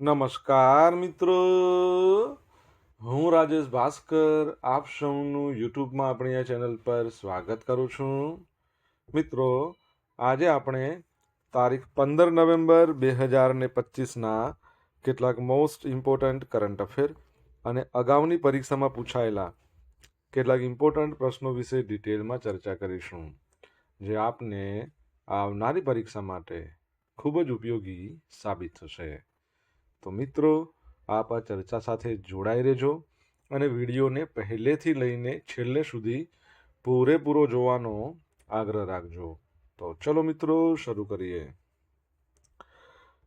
નમસ્કાર મિત્રો, હું રાજેશ ભાસ્કર આપ સૌનું યુટ્યુબમાં આપણી આ ચેનલ પર સ્વાગત કરું છું. મિત્રો, આજે આપણે તારીખ 15 નવેમ્બર 2025ના કેટલાક મોસ્ટ ઇમ્પોર્ટન્ટ કરંટ અફેર અને અગાઉની પરીક્ષામાં પૂછાયેલા કેટલાક ઇમ્પોર્ટન્ટ પ્રશ્નો વિશે ડિટેલમાં ચર્ચા કરીશું, જે આપને આવનારી પરીક્ષા માટે ખૂબ જ ઉપયોગી સાબિત થશે. તો મિત્રો, આપ આ ચર્ચા સાથે જોડાઈ રહેજો અને વિડીયોને પહેલેથી લઈને છેલ્લે સુધી પૂરેપૂરો જોવાનો આગ્રહ રાખજો. તો ચલો મિત્રો, શરૂ કરીએ.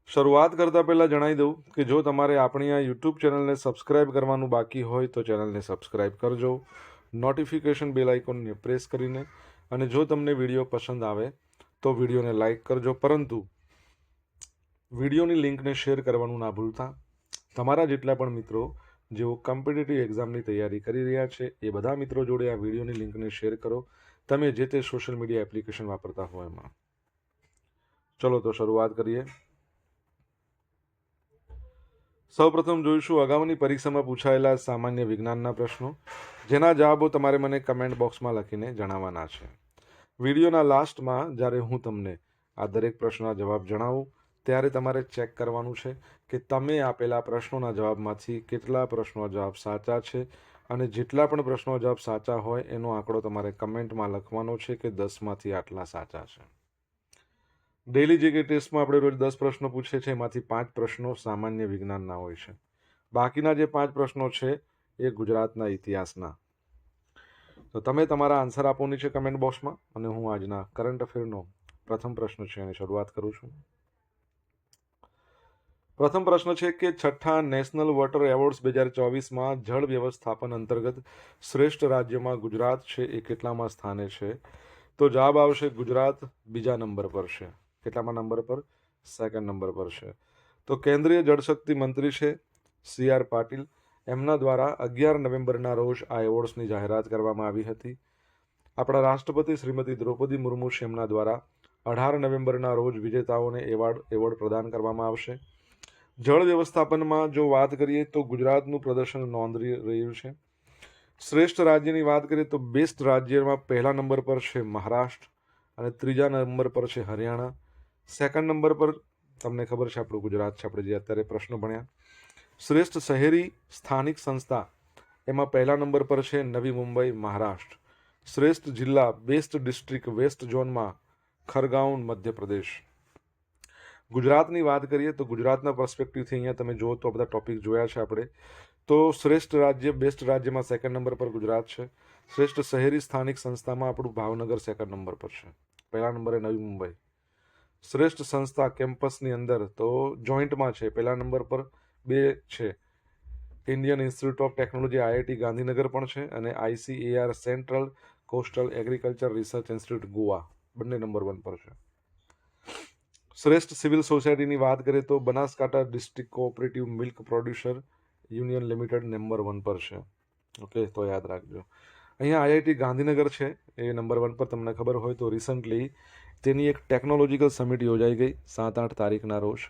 શરૂઆત કરતાં પહેલાં જણાવી દઉં કે જો તમારે આપણી આ યુટ્યુબ ચેનલને સબસ્ક્રાઇબ કરવાનું બાકી હોય તો ચેનલને સબસ્ક્રાઇબ કરજો, નોટિફિકેશન બેલ આઇકોનને પ્રેસ કરીને, અને જો તમને વિડીયો પસંદ આવે તો વિડીયોને લાઇક કરજો, પરંતુ વિડીયોની લિંકને શેર કરવાનું ના ભૂલતા. તમારા જેટલા પણ મિત્રો જેઓ કોમ્પિટિટિવ એક્ઝામની તૈયારી કરી રહ્યા છે એ બધા મિત્રો જોડે આ વિડીયોની લિંકને શેર કરો, તમે જે તે સોશિયલ મીડિયા એપ્લિકેશન વાપરતા હોય એમાં. ચલો તો શરૂઆત કરીએ. સૌપ્રથમ જોઈશું અગાઉની પરીક્ષામાં પૂછાયેલા સામાન્ય વિજ્ઞાનના પ્રશ્નો, જેના જવાબો તમારે મને કમેન્ટ બોક્સમાં લખીને જણાવવાના છે. વિડીયોના લાસ્ટમાં જ્યારે હું તમને આ દરેક પ્રશ્નના જવાબ જણાવું ત્યારે તમારે ચેક કરવાનું છે કે તમે આપેલા પ્રશ્નોના જવાબમાંથી કેટલા પ્રશ્નોના જવાબ સાચા છે, અને જેટલા પણ પ્રશ્નોના જવાબ સાચા હોય એનો આંકડો તમારે કમેન્ટમાં લખવાનો છે કે 10માંથી આટલા સાચા છે. ડેઇલી જીકે ટેસ્ટમાં આપણે રોજ 10 પ્રશ્નો પૂછીએ છીએ, એમાંથી 5 પ્રશ્નો સામાન્ય વિજ્ઞાનના હોય છે. બાકીના જે 5 પ્રશ્નો છે એ ગુજરાતના ઇતિહાસના. તો તમે તમારા આન્સર આપવાની છે કમેન્ટ બોક્સમાં, અને હું આજના કરંટ અફેરનો પ્રથમ પ્રશ્ન છે એની શરૂઆત કરું છું. પ્રથમ પ્રશ્ન છે કે 6ઠ્ઠા નેશનલ વોટર એવોર્ડ્સ 2024માં જળ વ્યવસ્થાપન અંતર્ગત શ્રેષ્ઠ રાજ્યમાં ગુજરાત છે એ કેટલામાં સ્થાને છે? તો જવાબ આવશે ગુજરાત બીજા નંબર પર છે. કેટલામાં નંબર પર? સેકન્ડ નંબર પર છે. તો કેન્દ્રીય જળશક્તિ મંત્રી છે CR પાટીલ, એમના દ્વારા 11 નવેમ્બરના રોજ આ એવોર્ડ્સની જાહેરાત કરવામાં આવી હતી. આપણા રાષ્ટ્રપતિ શ્રીમતી દ્રૌપદી મુર્મુ છે, એમના દ્વારા 18 નવેમ્બરના રોજ વિજેતાઓને એવોર્ડ પ્રદાન કરવામાં આવશે. જળ વ્યવસ્થાપનમાં જો વાત કરીએ તો ગુજરાતનું પ્રદર્શન નોંધનીય રહ્યું છે. શ્રેષ્ઠ રાજ્યની વાત કરીએ તો બેસ્ટ રાજ્યમાં પહેલા નંબર પર છે મહારાષ્ટ્ર, અને ત્રીજા નંબર પર છે હરિયાણા. સેકન્ડ નંબર પર તમને ખબર છે આપણું ગુજરાત છે, આપણે જે અત્યારે પ્રશ્નો ભણ્યા. શ્રેષ્ઠ શહેરી સ્થાનિક સંસ્થા એમાં પહેલા નંબર પર છે નવી મુંબઈ, મહારાષ્ટ્ર. શ્રેષ્ઠ જિલ્લા બેસ્ટ ડિસ્ટ્રિક્ટ વેસ્ટ ઝોનમાં ખરગાંવ, મધ્યપ્રદેશ. ગુજરાતની વાત કરીએ તો ગુજરાતના પર્સપેક્ટિવથી અહીંયા તમે જુઓ તો બધા ટોપિક જોયા છે આપણે. તો શ્રેષ્ઠ રાજ્ય બેસ્ટ રાજ્યમાં સેકન્ડ નંબર પર ગુજરાત છે. શ્રેષ્ઠ શહેરી સ્થાનિક સંસ્થામાં આપણું ભાવનગર સેકન્ડ નંબર પર છે, પહેલા નંબરે નવી મુંબઈ. શ્રેષ્ઠ સંસ્થા કેમ્પસની અંદર તો જોઈન્ટમાં છે, પહેલા નંબર પર 2 છે, Indian institute of technology IIT Gandhinagar પણ છે, અને ICAR central coastal agriculture research institute Goa બંને નંબર 1 પર છે. શ્રેષ્ઠ સિવિલ સોસાયટીની વાત કરીએ તો Banaskantha district cooperative milk producer union limited number 1 પર છે. ઓકે, તો યાદ રાખજો. અહીંયા IIT ગાંધીનગર છે એ નંબર 1 પર. તમને ખબર હોય તો રિસન્ટલી તેની એક ટેકનોલોજીકલ સમિટ યોજાઈ ગઈ 7-8 તારીખના રોજ.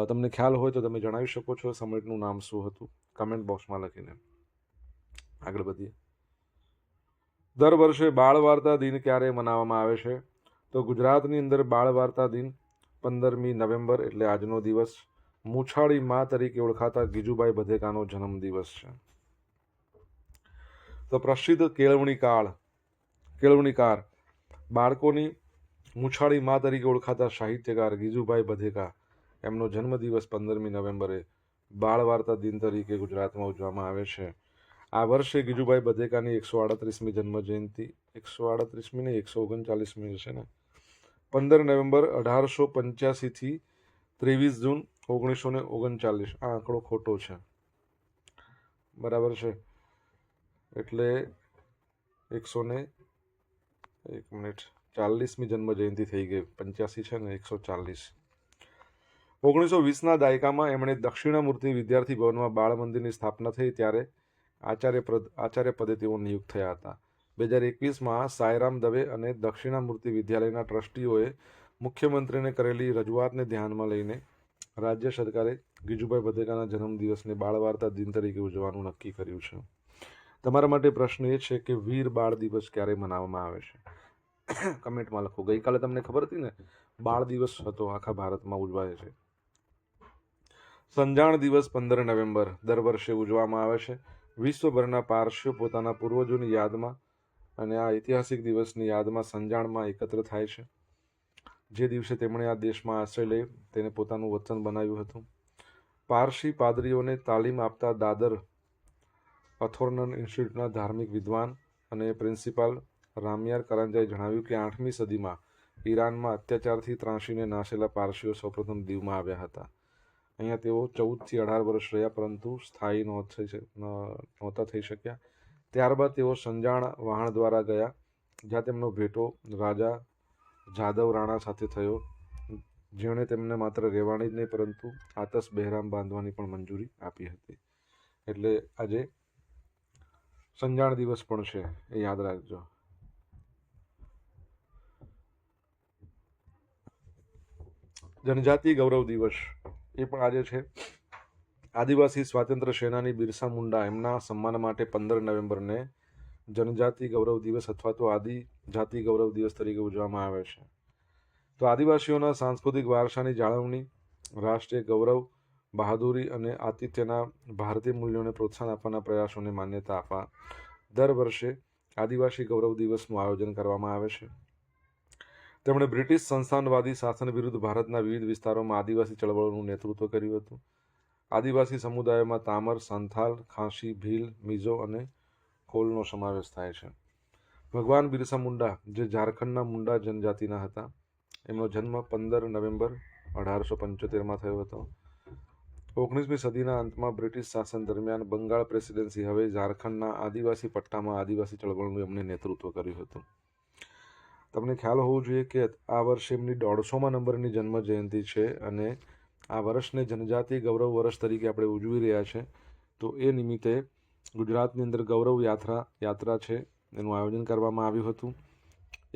તમને ખ્યાલ હોય તો તમે જણાવી શકો છો સમિટનું નામ શું હતું કમેન્ટ બોક્સમાં લખીને. આગળ વધીએ. દર વર્ષે બાળ વાર્તા દિન ક્યારે મનાવવામાં આવે છે? તો ગુજરાતની અંદર બાળ વાર્તા દિન 15મી નવેમ્બર એટલે આજનો દિવસ મૂછાળી મા તરીકે ઓળખાતા ગીજુભાઈ બધેકાનો જન્મદિવસ છે. તો પ્રસિદ્ધ કેળવણીકાર બાળકોની મૂછાળી મા તરીકે ઓળખાતા સાહિત્યકાર ગીજુભાઈ બધેકા, એમનો જન્મદિવસ 15મી નવેમ્બરે બાળ વાર્તા દિન તરીકે ગુજરાતમાં ઉજવવામાં આવે છે. આ વર્ષે ગીજુભાઈ બધેકાની 138મી જન્મ જયંતિ, 138મી ને 139મી છે ને, 15 નવેમ્બર 1885થી 23 જૂન 1939. આ આંકડો ખોટો છે, બરાબર છે, એટલે 140મી જન્મ જયંતિ થઈ ગઈ. 85 છે ને 140. 1920ના દાયકામાં એમણે દક્ષિણામૂર્તિ વિદ્યાર્થી ભવનમાં બાળ મંદિરની સ્થાપના થઈ ત્યારે આચાર્ય પદે તેઓ નિયુક્ત થયા હતા. 2021માં સાંઈરામ દવે અને દક્ષિણામૂર્તિ વિદ્યાલયના ટ્રસ્ટીઓએ મુખ્યમંત્રીને કરેલી રજૂઆતને ધ્યાનમાં લઈને રાજ્ય સરકારે ગીજુભાઈ બધેકાના જન્મદિવસને બાળ વાર્તા દિન તરીકે ઉજવવાનું નક્કી કર્યું છે? તમારા માટે પ્રશ્ન એ છે કે વીર બાળ દિવસ ક્યારે મનાવવામાં આવે છે? કમેન્ટમાં લખો. ગઈકાલે તમને ખબર હતી ને, બાળ દિવસ હતો, આખા ભારતમાં ઉજવાય છે. સંજાણ દિવસ 15 નવેમ્બર દર વર્ષે ઉજવવામાં આવે છે. વિશ્વભરના પારસીઓ પોતાના પૂર્વજોની યાદમાં અને આ ઐતિહાસિક દિવસની યાદમાં સંજાણમાં એકત્ર થાય છે. જે દિવસે તેમણે આ દેશમાં આશ્રય લઈ તેને પોતાનું વતન બનાવ્યું હતું. પારસી પાદરીઓને તાલીમ આપતા દાદર અથોર્નન ઇન્સ્ટિટ્યૂટના ધાર્મિક વિદ્વાન અને પ્રિન્સિપાલ રામયાર કરંજાએ જણાવ્યું કે 8મી સદીમાં ઈરાનમાં અત્યાચારથી ત્રાસીને નાસેલા પારસીઓ સૌપ્રથમ દીવમાં આવ્યા હતા. અહીંયા તેઓ 14થી 18 વર્ષ રહ્યા, પરંતુ સ્થાયી નહોતા થઈ શક્યા. ત્યારબાદ તેઓ સંજાણ વહાણ દ્વારા ગયા, જ્યાં તેમનો ભેટો રાજા જાદવ રાણા સાથે થયો, જેણે તેમને માત્ર રહેવાની જ નહીં પરંતુ આતશ બહેરામ બાંધવાની પણ મંજૂરી આપી હતી. એટલે આજે સંજાણ દિવસ પણ છે, એ યાદ રાખજો. જનજાતિ ગૌરવ દિવસ એ પણ આજે છે. આદિવાસી સ્વાતંત્ર્ય સેનાની બિરસા મુંડા એમના સન્માન માટે 15 નવેમ્બરને જનજાતિ ગૌરવ દિવસ અથવા તો આદિજાતિ ગૌરવ દિવસ તરીકે ઉજવવામાં આવે છે. તો આદિવાસીઓના સાંસ્કૃતિક વારસાની જાળવણી, રાષ્ટ્રીય ગૌરવ, બહાદુરી અને આતિથ્યના ભારતીય મૂલ્યોને પ્રોત્સાહન આપવાના પ્રયાસોને માન્યતા આપવા દર વર્ષે આદિવાસી ગૌરવ દિવસનું આયોજન કરવામાં આવે છે. તેમણે બ્રિટિશ સંસ્થાનવાદી શાસન વિરુદ્ધ ભારતના વિવિધ વિસ્તારોમાં આદિવાસી ચળવળોનું નેતૃત્વ કર્યું હતું. આદિવાસી સમુદાયોમાં તામર, સંથાલ, ખાસી, ભીલ, મિઝો અને કોલનો સમાવેશ થાય છે. ભગવાન બિરસા મુંડા, જે ઝારખંડના મુંડા જનજાતિના હતા, એમનો જન્મ 15 નવેમ્બર 1875માં થયો હતો. 19મી સદીના અંતમાં બ્રિટિશ શાસન દરમિયાન બંગાળ પ્રેસિડેન્સી હવે ઝારખંડના આદિવાસી પટ્ટામાં આદિવાસી ચળવળનું એમણે નેતૃત્વ કર્યું હતું. તમને ખ્યાલ હોવો જોઈએ કે આ વર્ષે એમની 150મા નંબરની જન્મ જયંતિ છે અને આ વર્ષને જનજાતિ ગૌરવ વર્ષ તરીકે આપણે ઉજવી રહ્યા છે. તો એ નિમિત્તે ગુજરાતની અંદર ગૌરવ યાત્રા છે, એનું આયોજન કરવામાં આવ્યું હતું.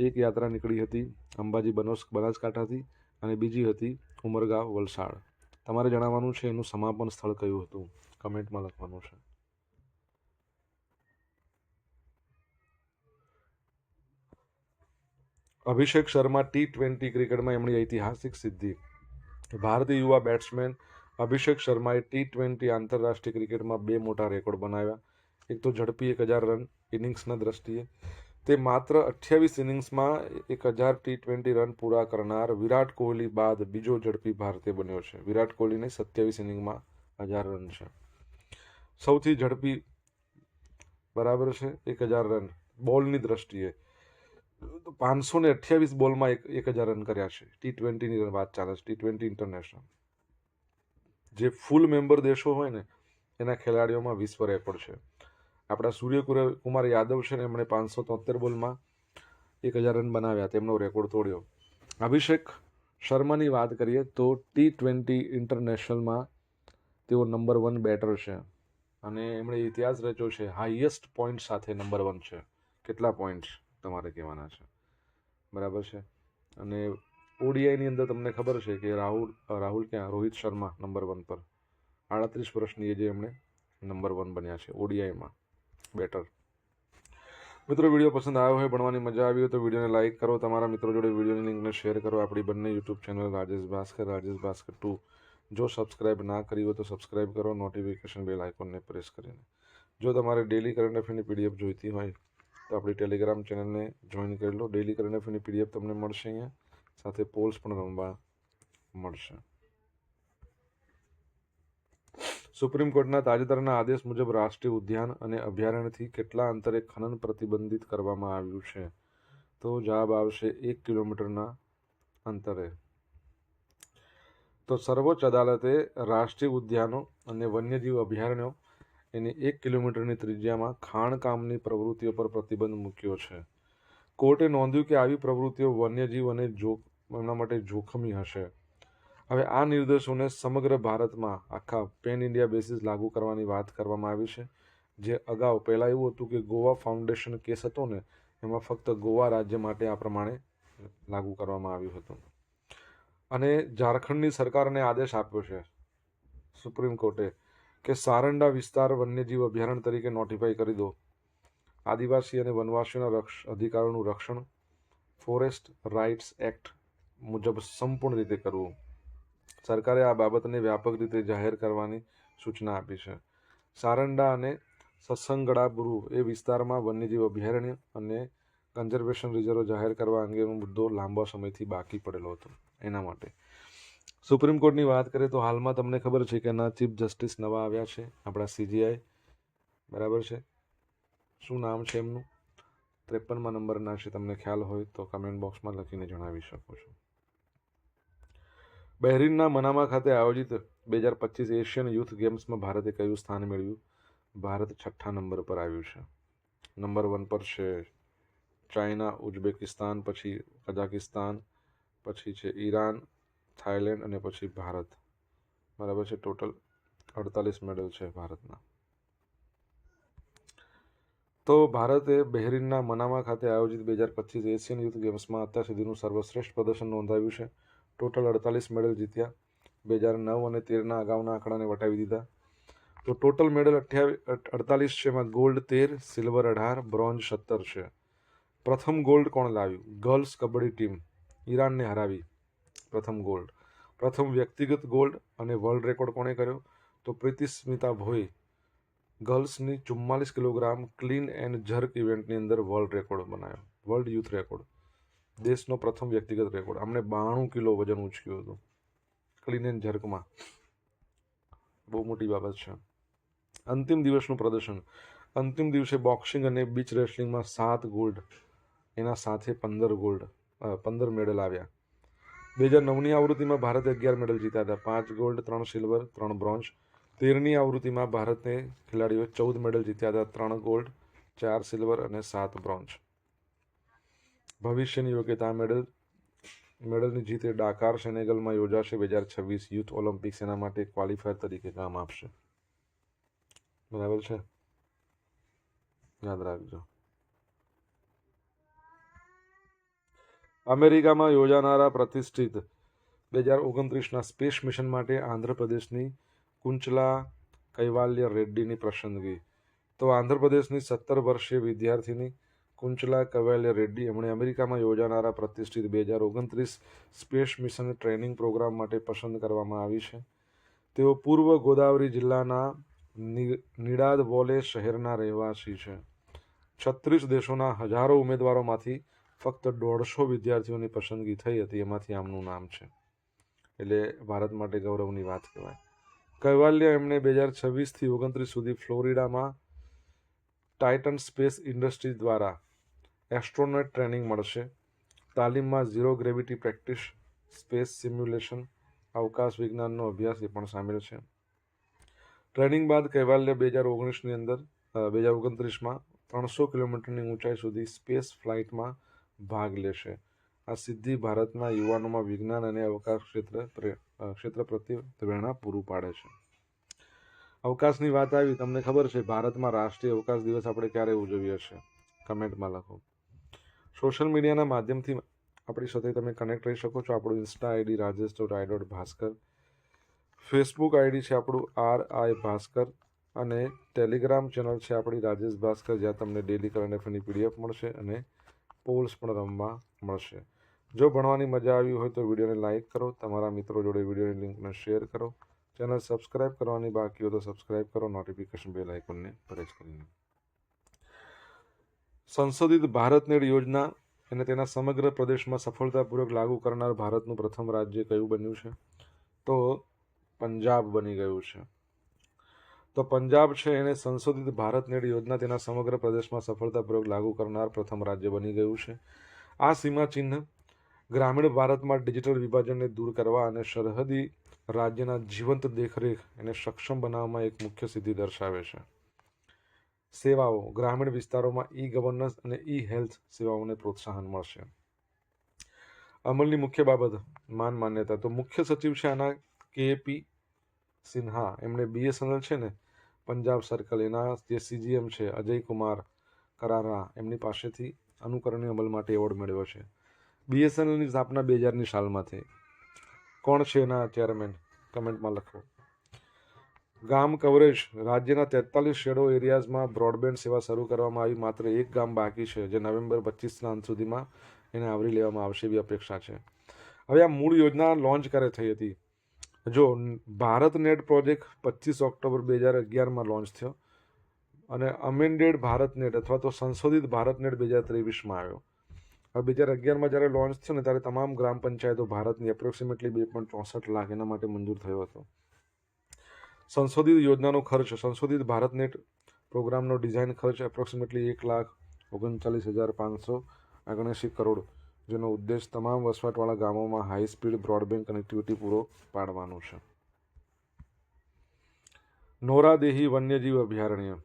એક યાત્રા નીકળી હતી અંબાજી બનાસકાંઠાથી અને બીજી હતી ઉમરગાંવ વલસાડ. તમારે જણાવવાનું છે એનું સમાપન સ્થળ કયું હતું, કમેન્ટમાં લખવાનું છે. અભિષેક શર્મા T20 ક્રિકેટમાં એમની ઐતિહાસિક સિદ્ધિ. ભારતીય યુવા બેટ્સમેન અભિષેક શર્માએ T20 આંતરરાષ્ટ્રીય ક્રિકેટમાં 2 મોટા રેકોર્ડ બનાવ્યા. એક તો ઝડપી 1000 રન ઇનિંગ્સના દ્રષ્ટિએ. તે માત્ર 28 ઇનિંગ્સમાં 1000 T20 રન પૂરા કરનાર વિરાટ કોહલી બાદ બીજો ઝડપી ભારતીય બન્યો છે. વિરાટ કોહલીને 27 ઇનિંગમાં 1000 રન છે. સૌથી ઝડપી બરાબર છે 1000 રન બોલની દ્રષ્ટિએ. 528 બોલમાં 1000 રન કર્યા છે. T20ની વાત ચાલે છે, T20 ઇન્ટરનેશનલ. જે ફૂલ મેમ્બર દેશો હોય ને એના ખેલાડીઓમાં વિશ્વ રેકોર્ડ છે. આપણા સૂર્યકુમાર યાદવ છે ને, એમણે 573 બોલમાં 1000 રન બનાવ્યા, તેમનો રેકોર્ડ તોડ્યો. અભિષેક શર્માની વાત કરીએ તો T20 ઇન્ટરનેશનલમાં તેઓ નંબર 1 બેટર છે અને એમણે ઇતિહાસ રચ્યો છે. હાઈએસ્ટ પોઈન્ટ સાથે નંબર 1 છે. કેટલા પોઈન્ટ તમારે કહેવાના છે, બરાબર છે. અને ઓડીઆઈની અંદર તમને ખબર છે કે રોહિત શર્મા નંબર 1 પર 38 વર્ષની એજે એમણે નંબર 1 બન્યા છે ઓડીઆઈમાં બેટર. મિત્રો, વિડીયો પસંદ આવ્યો હોય, ભણવાની મજા આવી હોય તો વિડીયોને લાઇક કરો, તમારા મિત્રો જોડે વિડીયોની લિંકને શેર કરો. આપણી બંને યુટ્યુબ ચેનલ રાજેશ ભાસ્કર 2 જો સબસ્ક્રાઇબ ના કરી હોય તો સબસ્ક્રાઇબ કરો, નોટિફિકેશન બેલ આઇકોનને પ્રેસ કરીને. જો તમારે ડેલી કરંટ અફેરની પીડીએફ જોઈતી હોય તો આપણી ટેલિગ્રામ ચેનલને જોઈન કરી લો. ડેલી કરંટ અફેરની પીડીએફ તમને મળશે અહીંયા, સાથે પોલ્સ પણ રમવા મળશે. સુપ્રીમ કોર્ટના તાજેતરના આદેશ મુજબ રાષ્ટ્રીય ઉદ્યાન અને અભયારણ્યથી કેટલા અંતરે ખનન પ્રતિબંધિત કરવામાં આવ્યું છે? તો જવાબ આવશે 1 કિલોમીટરના અંતરે. તો સર્વોચ્ચ અદાલતે રાષ્ટ્રીય ઉદ્યાનો અને વન્યજીવ અભયારણ્યો એની 1 કિલોમીટરની ત્રિજ્યામાં ખાણકામની પ્રવૃત્તિઓ પર પ્રતિબંધ મૂક્યો છે. કોર્ટે નોંધ્યું કે આવી પ્રવૃત્તિઓ વન્યજીવ અને એમના માટે જોખમી હશે. હવે આ નિર્દેશોને સમગ્ર ભારતમાં આખા પેન ઇન્ડિયા બેસિસ લાગુ કરવાની વાત કરવામાં આવી છે. જે અગાઉ પહેલાં એવું હતું કે ગોવા ફાઉન્ડેશન કેસ હતો ને, એમાં ફક્ત ગોવા રાજ્ય માટે આ પ્રમાણે લાગુ કરવામાં આવ્યું હતું. અને ઝારખંડની સરકારને આદેશ આપ્યો છે સુપ્રીમ કોર્ટે કે સારંડા વિસ્તાર વન્યજીવ અભયારણ્ય તરીકે નોટિફાઈ કરી દો. આદિવાસી અને વનવાસીઓના અધિકારોનું રક્ષણ ફોરેસ્ટ રાઇટ્સ એક્ટ મુજબ સંપૂર્ણ રીતે કરવું. સરકારે આ બાબતને વ્યાપક રીતે જાહેર કરવાની સૂચના આપી છે. સારંડા અને સસંગડાબુરુ એ વિસ્તારમાં વન્યજીવ અભયારણ્ય અને કન્ઝર્વેશન રિઝર્વ જાહેર કરવા અંગેનો મુદ્દો લાંબા સમયથી બાકી પડેલો હતો. એના માટે સુપ્રીમ કોર્ટની વાત કરીએ તો હાલમાં તમને ખબર છે કે એના ચીફ જસ્ટિસ નવા આવ્યા છે, આપણા CJI, બરાબર છે. શું નામ છે એમનું? 53મા નંબરના છે. તમને ખ્યાલ હોય તો કમેન્ટ બોક્સમાં લખીને જણાવી શકો છો. બહેરીનના મનામા ખાતે આયોજિત 2025 એશિયન યુથ ગેમ્સમાં ભારતે કયું સ્થાન મેળવ્યું? ભારત 6ઠ્ઠા નંબર પર આવ્યું છે. નંબર 1 પર છે ચાઇના, ઉઝબેકિસ્તાન, પછી કઝાકિસ્તાન, પછી છે ઈરાન, થાઈલેન્ડ અને પછી ભારત. બરાબર છે. ટોટલ 48 મેડલ છે ભારતના. તો ભારતે બહેરીનના મનામા ખાતે આયોજિત 2025 એશિયન યુથ ગેમ્સમાં અત્યાર સુધીનું સર્વશ્રેષ્ઠ પ્રદર્શન નોંધાવ્યું છે. ટોટલ 48 મેડલ જીત્યા. 2009 અને 13ના અગાઉના આંકડાને વટાવી દીધા. તો ટોટલ મેડલ 48 છે. એમાં ગોલ્ડ 13, સિલ્વર 18, બ્રોન્ઝ 17 છે. પ્રથમ ગોલ્ડ કોણ લાવ્યું? ગર્લ્સ કબડ્ડી ટીમ ઈરાનને હરાવી પ્રથમ ગોલ્ડ. પ્રથમ વ્યક્તિગત ગોલ્ડ અને વર્લ્ડ રેકોર્ડ કોણે કર્યો? તો પ્રીતિ સ્મિતા ભોઈ ગર્લ્સની 44 કિલોગ્રામ ક્લીન એન્ડ જર્ક ઇવેન્ટની અંદર વર્લ્ડ રેકોર્ડ બનાવ્યો. વર્લ્ડ યુથ રેકોર્ડ, દેશનો પ્રથમ વ્યક્તિગત રેકોર્ડ. અમને 92 કિલો વજન ઉંચક્યું હતું ક્લીન એન્ડ જર્કમાં. બહુ મોટી બાબત છે. અંતિમ દિવસનું પ્રદર્શન. અંતિમ દિવસે બોક્સિંગ અને બીચ રેસલિંગમાં 7 ગોલ્ડ, એના સાથે 15 મેડલ આવ્યા. 2009ની આવૃત્તિમાં ભારતે 11 મેડલ જીત્યા હતા. 5 ગોલ્ડ, 3 સિલ્વર, 3 બ્રોન્ઝ. 13ની આવૃત્તિમાં ભારતને ખેલાડીઓએ 14 મેડલ જીત્યા હતા. 3 ગોલ્ડ, 4 સિલ્વર અને 7 બ્રોન્ઝ. ભવિષ્યની યોગ્યતા મેડલની જીત ડાકાર સેનેગલમાં યોજાશે 2026 યુથ ઓલિમ્પિક્સ. એના માટે ક્વોલિફાયર તરીકે કામ આપશે. બરાબર છે, યાદ રાખજો. અમેરિકામાં યોજાનારા પ્રતિષ્ઠિત 2029ના સ્પેસ મિશન માટે આંધ્રપ્રદેશની કુંચલા કૈવાલ્ય રેડ્ડીની પસંદગી. તો આંધ્રપ્રદેશની 17 વર્ષીય વિદ્યાર્થીની કુંચલા કૈવાલ્ય રેડ્ડી એમણે અમેરિકામાં યોજાનારા પ્રતિષ્ઠિત 2029 સ્પેસ મિશન ટ્રેનિંગ પ્રોગ્રામ માટે પસંદ કરવામાં આવી છે. તેઓ પૂર્વ ગોદાવરી જિલ્લાના નિડાદવોલે શહેરના રહેવાસી છે. 36 દેશોના હજારો ઉમેદવારોમાંથી ફક્ત 150 વિદ્યાર્થીઓની પસંદગી થઈ હતી. એમાંથી આમનું નામ છે, એટલે ભારત માટે ગૌરવની વાત કહેવાય. કૈવાલ્ય એમને 2026થી 29 સુધી ફ્લોરિડામાં ટાઇટન સ્પેસ ઇન્ડસ્ટ્રીઝ દ્વારા એસ્ટ્રોનોટ ટ્રેનિંગ મળશે. તાલીમમાં zero gravity practice, space simulation, અવકાશ વિજ્ઞાનનો અભ્યાસ એ પણ સામેલ છે. ટ્રેનિંગ બાદ કૈવાલ્ય 2029માં 300 કિલોમીટરની ઊંચાઈ સુધી સ્પેસ ફ્લાઇટમાં ભાગ લેશે. આ સિદ્ધિ ભારતના યુવાનોમાં વિજ્ઞાન અને અવકાશ ક્ષેત્ર પ્રત્યે પ્રેરણા પૂરું પાડે છે. અવકાશની વાત આવી, તમને ખબર છે ભારતમાં રાષ્ટ્રીય અવકાશ દિવસ આપણે ક્યારે ઉજવીએ છીએ? કમેન્ટમાં લખો. સોશિયલ મીડિયાના માધ્યમથી આપણી સાથે તમે કનેક્ટ રહી શકો છો. આપણું Insta ID rajesh.i.bhaskar, Facebook ID છે આપણું RI ભાસ્કર, અને ટેલિગ્રામ ચેનલ છે આપણી રાજેશ ભાસ્કર, જ્યાં તમને ડેલી કરંટ અફેરની PDF મળશે અને પોલ્સ પણ રમવા મળશે. જો ભણવાની મજા આવી હોય તો વિડીયોને લાઇક કરો, તમારા મિત્રો જોડે વિડીયોની લિંકને શેર કરો. ચેનલ સબસ્ક્રાઇબ કરવાની બાકી હોય તો સબસ્ક્રાઇબ કરો, નોટિફિકેશન બેલ આઇકોનને પ્રેસ કરીને. સંશોધિત ભારતનેટ યોજના અને તેના સમગ્ર પ્રદેશમાં સફળતાપૂર્વક લાગુ કરનાર ભારતનું પ્રથમ રાજ્ય કયું બન્યું છે? તો પંજાબ બની ગયું છે. તો પંજાબ છે એને સંશોધિત ભારતનેટ યોજના તેના સમગ્ર પ્રદેશમાં સફળતાપૂર્વક લાગુ કરનાર પ્રથમ રાજ્ય બની ગયું છે. આ સીમાચિહ્ન ગ્રામીણ ભારતમાં ડિજિટલ વિભાજનને દૂર કરવા અને સરહદી રાજ્યના જીવંત દેખરેખ એને સક્ષમ બનાવવામાં એક મુખ્ય સિદ્ધિ દર્શાવે છે. સેવાઓ. ગ્રામીણ વિસ્તારોમાં ગવર્નન્સ અને હેલ્થ સેવાઓને પ્રોત્સાહન મળશે. અમલની મુખ્ય બાબત માન્યતા. તો મુખ્ય સચિવ છે આના KP સિન્હા. એમણે BSNL છે ને પંજાબ સર્કલ, એના જે CGM છે અજય કુમાર કરારા, એમની પાસેથી અનુકરણીય અમલ માટે એવોર્ડ મેળવ્યો છે. BSNLની સ્થાપના 2000ની સાલમાં થઈ. કોણ છે એના ચેરમેન? કમેન્ટમાં લખો. ગામ કવરેજ. રાજ્યના 43 શેડો એરિયાઝમાં બ્રોડબેન્ડ સેવા શરૂ કરવામાં આવી. માત્ર એક ગામ બાકી છે જે નવેમ્બર 25ના અંત સુધીમાં એને આવરી લેવામાં આવશે એવી અપેક્ષા છે. હવે આ મૂળ યોજના લોન્ચ ક્યારે થઈ હતી? જો ભારત નેટ પ્રોજેક્ટ 25 ઓક્ટોબર 2011માં લોન્ચ થયો અને અમેન્ડેડ ભારત નેટ અથવા તો સંશોધિત ભારત નેટ 2023માં આવ્યો. હવે 2011માં જ્યારે લોન્ચ થયો ને ત્યારે તમામ ગ્રામ પંચાયતો ભારતની એપ્રોક્સિમેટલી 2.64 લાખ એના માટે મંજૂર થયો હતો. સંશોધિત યોજનાનો ખર્ચ, સંશોધિત ભારત નેટ પ્રોગ્રામનો ડિઝાઇન ખર્ચ એપ્રોક્સિમેટલી 1,39,579 કરોડ, જેનો ઉદ્દેશ તમામ વસવાટવાળા ગામોમાં હાઈ સ્પીડ બ્રોડબેન્ડ કનેક્ટિવિટી પૂરો પાડવાનું છે. નોરાદેહી વન્યજીવ અભયારણ્ય.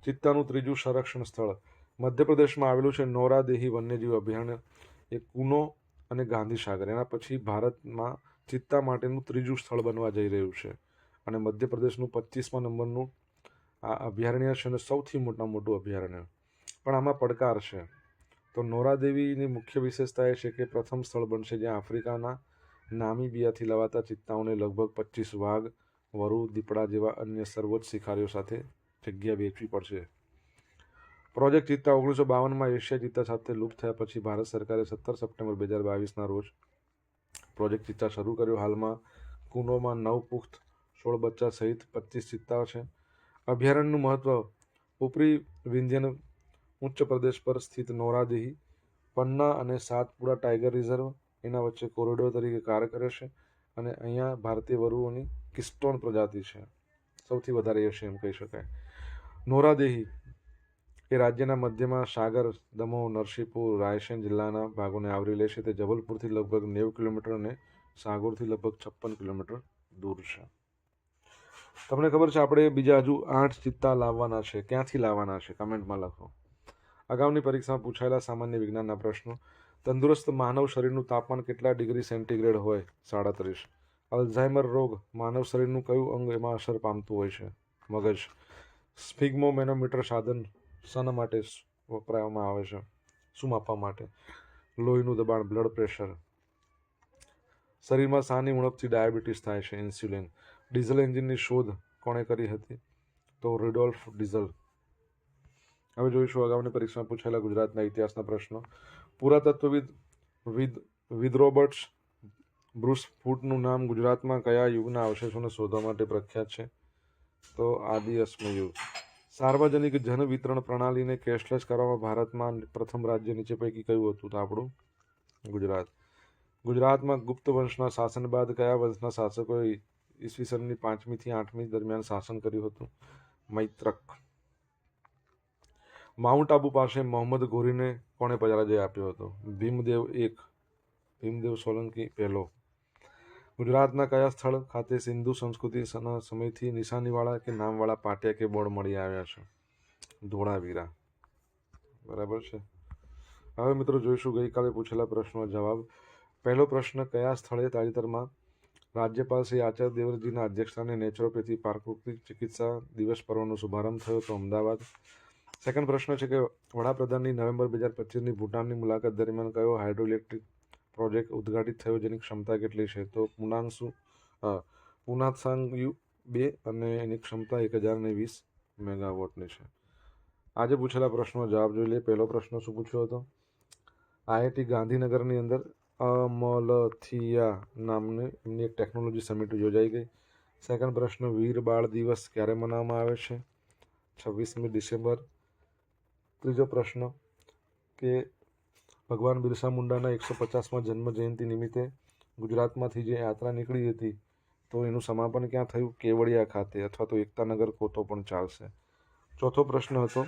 ચિત્તાનું ત્રીજું સંરક્ષણ સ્થળ મધ્યપ્રદેશમાં આવેલું છે. નોરાદેહી વન્યજીવ અભયારણ્ય એ કુનો અને ગાંધીસાગર એના પછી ભારતમાં ચિત્તા માટેનું ત્રીજું સ્થળ બનવા જઈ રહ્યું છે અને મધ્યપ્રદેશનું 25મા નંબરનું આ અભયારણ્ય છે અને સૌથી મોટું અભયારણ્ય. પણ આમાં પડકાર છે. તો નોરાદેવીની મુખ્ય વિશેષતા એ છે કે પ્રથમ સ્થળ બનશે જ્યાં આફ્રિકાના નામીબિયાથી લવાતા ચિત્તાઓને લગભગ 25 વાઘ, વરુ, દીપડા જેવા અન્ય સર્વોચ્ચ શિકારીઓ સાથે જગ્યા વેચવી પડશે. પ્રોજેક્ટ ચિત્તા 1952માં એશિયા ચિત્તા સાથે લુપ્ત થયા પછી ભારત સરકારે 17 સપ્ટેમ્બર 2022ના રોજ પ્રોજેક્ટ ચિત્તા શરૂ કર્યો. હાલમાં કુનોમાં 9 પુખ્ત, 16 બચ્ચા સહિત 25 ચિત્તાઓ છે. અભયારણ્યનું મહત્વ. ઉપરી વિંધ્યન ઉચ્ચ પ્રદેશ પર સ્થિત નોરાદેહી પન્ના અને સાતપુડા ટાઈગર રિઝર્વ એના વચ્ચે કોરિડોર તરીકે કાર્ય કરે છે અને અહીંયા ભારતીય વરુઓની કિસ્ટોન પ્રજાતિ છે, સૌથી વધારે હશે એમ કહી શકાય. નોરાદેહી એ રાજ્યના મધ્યમાં સાગર, દમોહ, નરસિંહપુર, રાયસેન જિલ્લાના ભાગોને આવરી લે છે. તે જબલપુરથી લગભગ 90 કિલોમીટર અને સાગોરથી લગભગ 56 કિલોમીટર દૂર છે. તમને ખબર છે આપણે બીજા હજુ 8 ચિત્તા લાવવાના છે. ક્યાંથી લાવવાના છે? કમેન્ટમાં લખો. અગાઉની પરીક્ષામાં પૂછાયેલા સામાન્ય વિજ્ઞાનના પ્રશ્નો. તંદુરસ્ત માનવ શરીરનું તાપમાન કેટલા ડિગ્રી સેન્ટીગ્રેડ હોય? 37. અલ્ઝાઇમર રોગ માનવ શરીરનું કયું અંગ એમાં અસર પામતું હોય છે? મગજ. સ્ફિગ્મોમેનોમીટર સાધન શાના માટે વપરાવામાં આવે છે? શું માપવા માટે? લોહીનું દબાણ, બ્લડ પ્રેશર. શરીરમાં શાની ઉણપથી ડાયાબિટીસ થાય છે? ઇન્સ્યુલિન. ડીઝલ એન્જિનની શોધ કોણે કરી હતી? તો રુડોલ્ફ ડીઝલ. હવે જોઈશું અગાઉની પરીક્ષામાં પૂછાયેલા ગુજરાતના ઇતિહાસના પ્રશ્નો. પુરાતત્વવિદ વિધરોબર્ટ્સ બ્રુસ ફૂટનું નામ ગુજરાતમાં કયા યુગના અવશેષોને શોધવા માટે પ્રખ્યાત છે? તો આદિ અશ્મયુગ યુગ. સાર્વજનિક જન વિતરણ પ્રણાલીને કેશલેસ કરવામાં ભારતમાં પ્રથમ રાજ્ય નીચે પૈકી કયું હતું? તો આપણું ગુજરાત. ગુજરાતમાં ગુપ્ત વંશના શાસન બાદ કયા વંશના શાસકોએ ઈસવીસનની 5મી થી 8મી દરમિયાન શાસન કર્યું હતું? મૈત્રક. માઉન્ટ આબુ પાસે મોહમ્મદ ઘોરીને કોણે પરાજય આપ્યો હતો? ભીમદેવ સોલંકી પહેલો. ગુજરાતના કયા સ્થળ ખાતે સિંધુ સંસ્કૃતિના સમયથી નિશાનીવાળા કે નામવાળા પાટિયા કે બોર્ડ મળી આવ્યા છે? ધોળાવીરા. બરાબર છે. હવે મિત્રો જોઈશું ગઈકાલે પૂછેલા પ્રશ્નનો જવાબ. પહેલો પ્રશ્ન, કયા સ્થળે તાજેતરમાં રાજ્યપાલ શ્રી આચાર્ય દેવવ્રતજીના અધ્યક્ષસ્થાને નેચરોપેથી પ્રાકૃતિક ચિકિત્સા દિવસ પર્વનો શુભારંભ થયો? તો અમદાવાદ. સેકન્ડ પ્રશ્ન છે કે વડાપ્રધાનની નવેમ્બર 2025ની ભૂટાનની મુલાકાત દરમિયાન કયો હાઇડ્રોઇલેક્ટ્રિક પ્રોજેક્ટ ઉદ્ઘાટિત થયો જેની ક્ષમતા કેટલી છે? તો પુનાત્સાંગ 2 અને એની ક્ષમતા 1020 મેગાવોટની છે. આજે પૂછેલા પ્રશ્નનો જવાબ જોઈ લઈએ. પહેલો પ્રશ્ન શું પૂછ્યો હતો? આઈઆઈટી ગાંધીનગરની અંદર અમલથિયા નામની એમની એક ટેકનોલોજી સમિટ યોજાઈ ગઈ. સેકન્ડ પ્રશ્ન, વીર બાળ દિવસ ક્યારે મનાવવામાં આવે છે? 26મી ડિસેમ્બર. ત્રીજો પ્રશ્ન કે ભગવાન બિરસા મુંડાના 150મા જન્મ જયંતિ નિમિત્તે ગુજરાતમાંથી જે યાત્રા નીકળી હતી તો એનું સમાપન ક્યાં થયું? કેવડિયા ખાતે, અથવા તો એકતાનગર કહો તો પણ ચાલશે. ચોથો પ્રશ્ન હતો,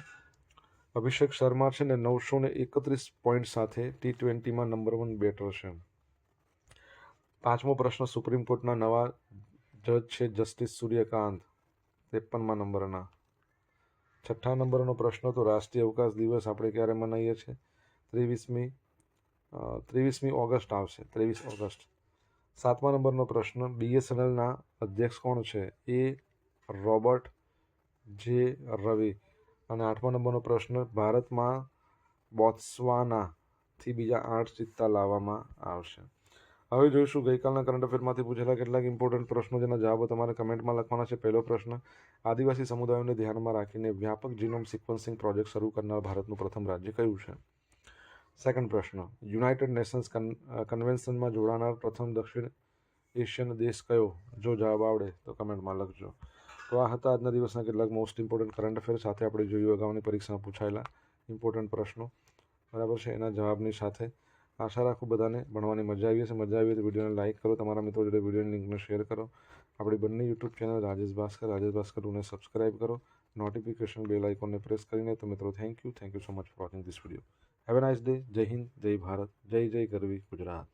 અભિષેક શર્મા છે ને 931 પોઈન્ટ સાથે T20માં નંબર 1 બેટર છે. પાંચમો પ્રશ્ન, સુપ્રીમ કોર્ટના નવા જજ છે જસ્ટિસ સૂર્યકાંત, 53મા નંબરના. છઠ્ઠા નંબરનો પ્રશ્ન તો રાષ્ટ્રીય અવકાશ દિવસ આપણે ક્યારે મનાવીએ છીએ? 23મી ઓગસ્ટ આવશે, 23 ઓગસ્ટ. સાતમા નંબરનો પ્રશ્ન, BSNLના અધ્યક્ષ કોણ છે? એ રોબર્ટ જે રવિ. અને આઠમા નંબરનો પ્રશ્ન, ભારતમાં બોત્સવાનાથી બીજા 8 ચિત્તા લાવવામાં આવશે. હવે જોઈશું ગઈકાલના કરંટ અફેરમાંથી પૂછેલા કેટલાક ઇમ્પોર્ટન્ટ પ્રશ્નો જેના જવાબો તમારે કમેન્ટમાં લખવાના છે. પહેલો પ્રશ્ન, આદિવાસી સમુદાયોને ધ્યાનમાં રાખીને વ્યાપક જીનોમ સિક્વન્સિંગ પ્રોજેક્ટ શરૂ કરનાર ભારતનું પ્રથમ રાજ્ય કયું છે? સેકન્ડ પ્રશ્ન, યુનાઇટેડ નેશન્સ કન્વેન્શનમાં જોડાનાર પ્રથમ દક્ષિણ એશિયન દેશ કયો? જો જવાબ આવડે તો કમેન્ટમાં લખજો. તો આ હતા આજના દિવસના કેટલાક મોસ્ટ ઇમ્પોર્ટન્ટ કરંટ અફેર. સાથે આપણે જોયું અગાઉની પરીક્ષામાં પૂછાયેલા ઇમ્પોર્ટન્ટ પ્રશ્નો, બરાબર છે, એના જવાબની સાથે. આશા રાખું બધાને ભણવાની મજા આવી હશે. મજા આવી તો વિડીયોને લાઇક કરો, તમારા મિત્રો જોડે વિડીયોની લિંકને શેર કરો. આપણી બંને યુટ્યુબ ચેનલ રાજેશ ભાસ્કર 2ને સબસ્ક્રાઇબ કરો, નોટિફિકેશન બેલ આઇકોનને પ્રેસ કરીને. તો મિત્રો thank you so much for watching this video. Have a nice day. જય હિન્દ, જય ભારત, જય ગરવી ગુજરાત.